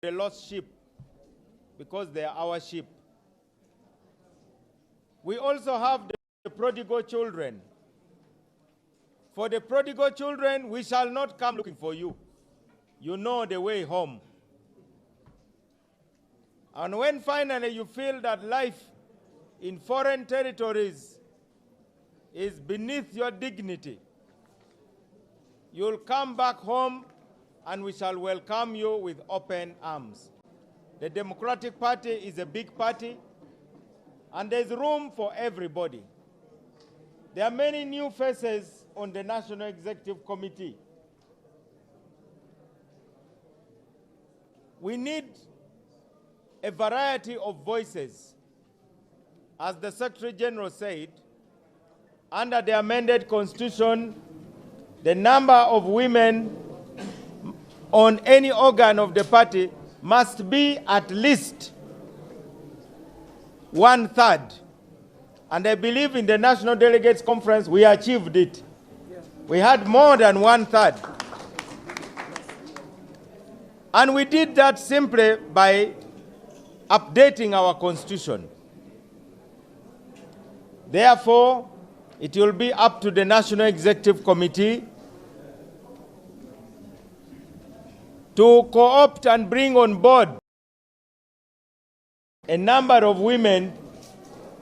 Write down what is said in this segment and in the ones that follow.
the lost sheep because they are our sheep. We also have the prodigal children. For the prodigal children, we shall not come looking for you. You know the way home. And when finally you feel that life in foreign territories is beneath your dignity, you'll come back home and we shall welcome you with open arms. The Democratic Party is a big party and there's room for everybody. There are many new faces on the National Executive Committee. We need a variety of voices. As the Secretary General said, under the amended Constitution, the number of women on any organ of the party must be at least 1/3. And I believe in the National Delegates Conference, we achieved it. We had more than 1/3. And we did that simply by updating our Constitution. Therefore, it will be up to the National Executive Committee to co-opt and bring on board a number of women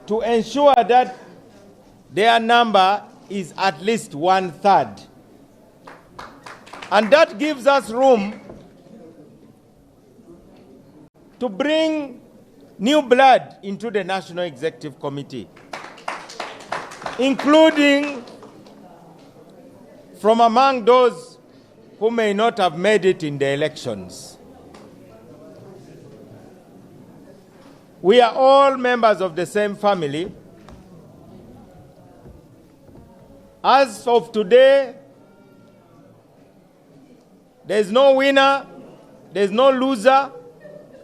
to ensure that their number is at least 1/3. And that gives us room to bring new blood into the National Executive Committee, including from among those who may not have made it in the elections. We are all members of the same family. As of today, there's no winner, there's no loser,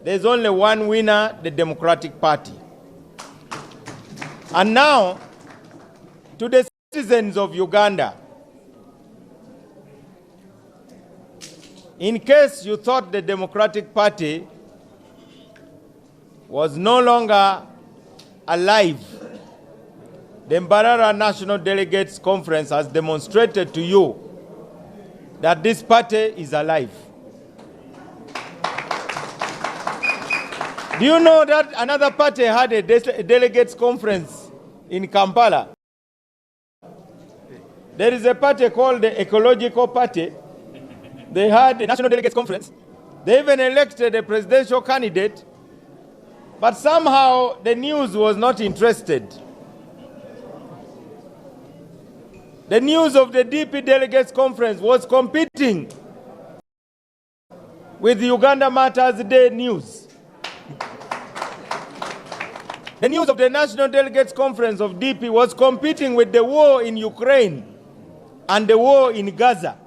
there's only one winner, the Democratic Party. And now, to the citizens of Uganda, in case you thought the Democratic Party was no longer alive, the Mbarara National Delegates Conference has demonstrated to you that this party is alive. Do you know that another party had a delegates conference in Kampala? There is a party called the Ecological Party. They had a National Delegates Conference. They even elected a presidential candidate, but somehow the news was not interested. The news of the DP Delegates Conference was competing with the Uganda Matters Day news. The news of the National Delegates Conference of DP was competing with the war in Ukraine and the war in Gaza.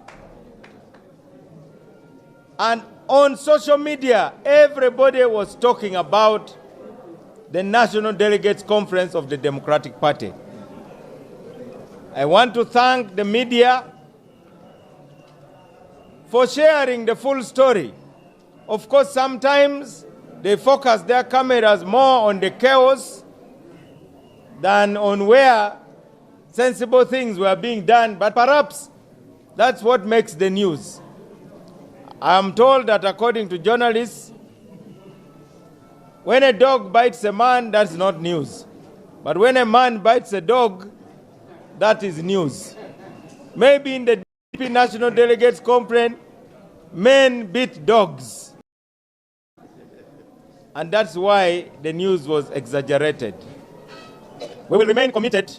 And on social media, everybody was talking about the National Delegates Conference of the Democratic Party. I want to thank the media for sharing the full story. Of course, sometimes they focus their cameras more on the chaos than on where sensible things were being done, but perhaps that's what makes the news. I'm told that according to journalists, when a dog bites a man, that's not news. But when a man bites a dog, that is news. Maybe in the DP National Delegates Conference, men beat dogs. And that's why the news was exaggerated. We will remain committed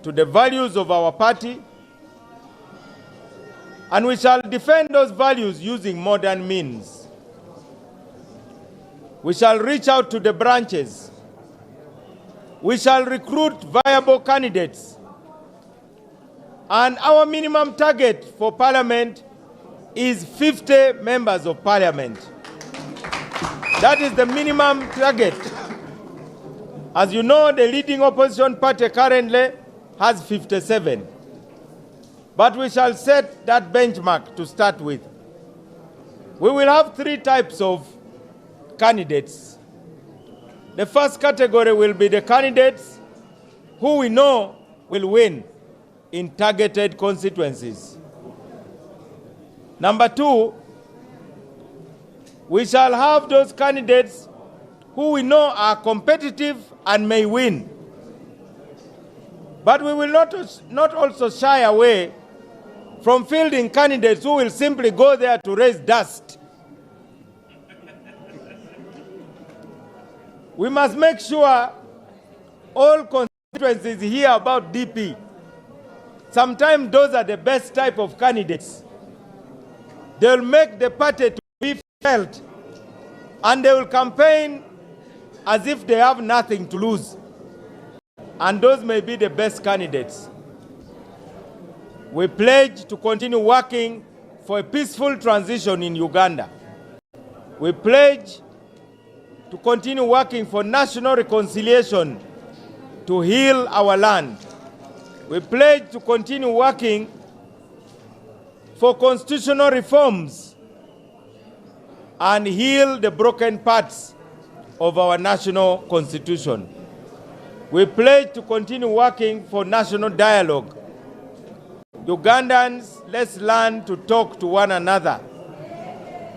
to the values of our party, and we shall defend those values using modern means. We shall reach out to the branches. We shall recruit viable candidates. And our minimum target for Parliament is 50 members of Parliament. That is the minimum target. As you know, the leading opposition party currently has 57. But we shall set that benchmark to start with. We will have three types of candidates. The first category will be the candidates who we know will win in targeted constituencies. Number two, we shall have those candidates who we know are competitive and may win. But we will not also shy away from fielding candidates who will simply go there to raise dust. We must make sure all constituencies hear about DP. Sometimes those are the best type of candidates. They'll make the party to be felt, and they will campaign as if they have nothing to lose. And those may be the best candidates. We pledge to continue working for a peaceful transition in Uganda. We pledge to continue working for national reconciliation to heal our land. We pledge to continue working for constitutional reforms and heal the broken parts of our national constitution. We pledge to continue working for national dialogue. Ugandans, let's learn to talk to one another.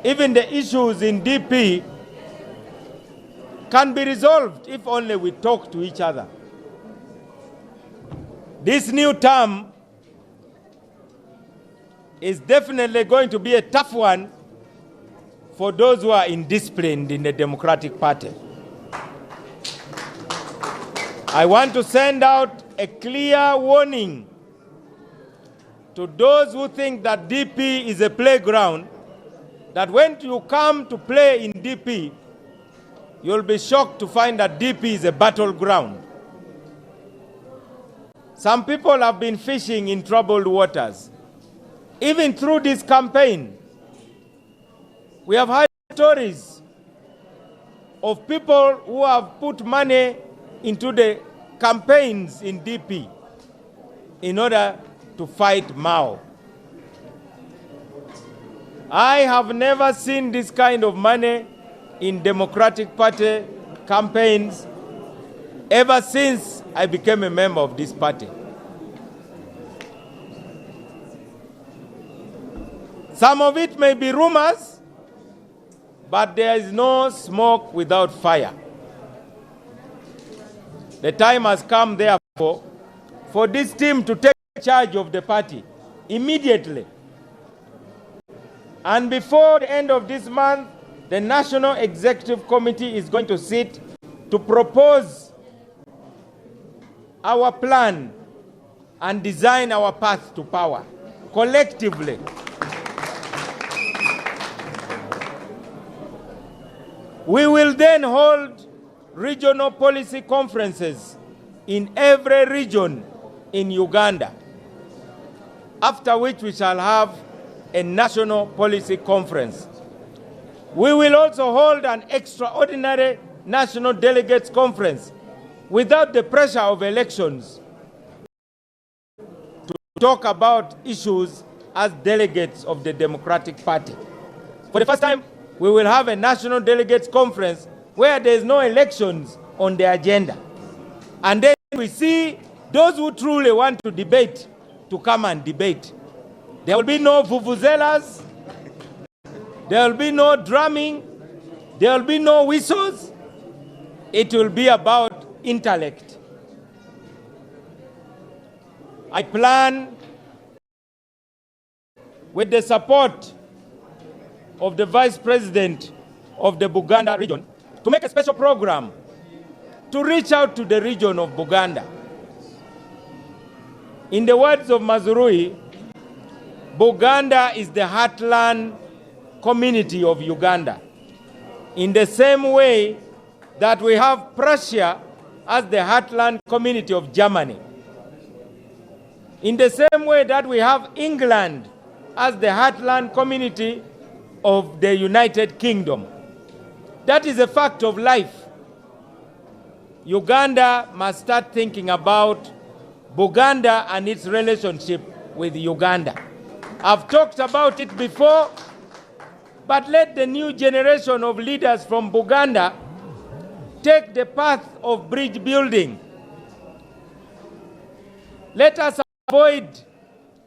Even the issues in DP can be resolved if only we talk to each other. This new term is definitely going to be a tough one for those who are indisciplined in the Democratic Party. I want to send out a clear warning to those who think that DP is a playground, that when you come to play in DP, you'll be shocked to find that DP is a battleground. Some people have been fishing in troubled waters. Even through this campaign, we have heard stories of people who have put money into the campaigns in DP in order to fight Mao. I have never seen this kind of money in Democratic Party campaigns ever since I became a member of this party. Some of it may be rumors, but there is no smoke without fire. The time has come, therefore, for this team to take charge of the party immediately. And before the end of this month, the National Executive Committee is going to sit to propose our plan and design our path to power collectively. We will then hold regional policy conferences in every region in Uganda, after which we shall have a national policy conference. We will also hold an extraordinary national delegates conference without the pressure of elections to talk about issues as delegates of the Democratic Party. For the first time, we will have a national delegates conference where there is no elections on the agenda. And then we see those who truly want to debate to come and debate. There will be no vuvuzelas, there will be no drumming, there will be no whistles. It will be about intellect. I plan, with the support of the Vice President of the Buganda region, to make a special program to reach out to the region of Buganda. In the words of Mazurui, Buganda is the heartland community of Uganda. In the same way that we have Prussia as the heartland community of Germany. In the same way that we have England as the heartland community of the United Kingdom. That is a fact of life. Uganda must start thinking about Buganda and its relationship with Uganda. I've talked about it before. But let the new generation of leaders from Buganda take the path of bridge building. Let us avoid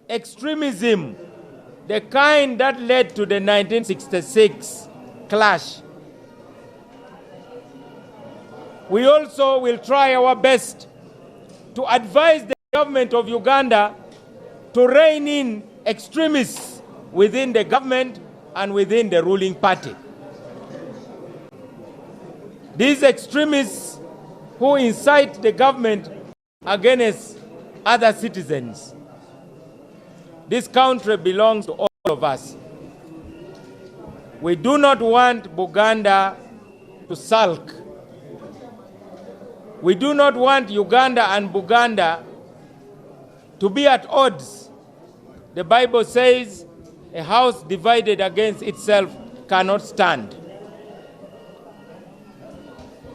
extremism, the kind that led to the 1966 clash. We also will try our best to advise the government of Uganda to rein in extremists within the government and within the ruling party. These extremists who incite the government against other citizens. This country belongs to all of us. We do not want Buganda to sulk. We do not want Uganda and Buganda to be at odds. The Bible says a house divided against itself cannot stand.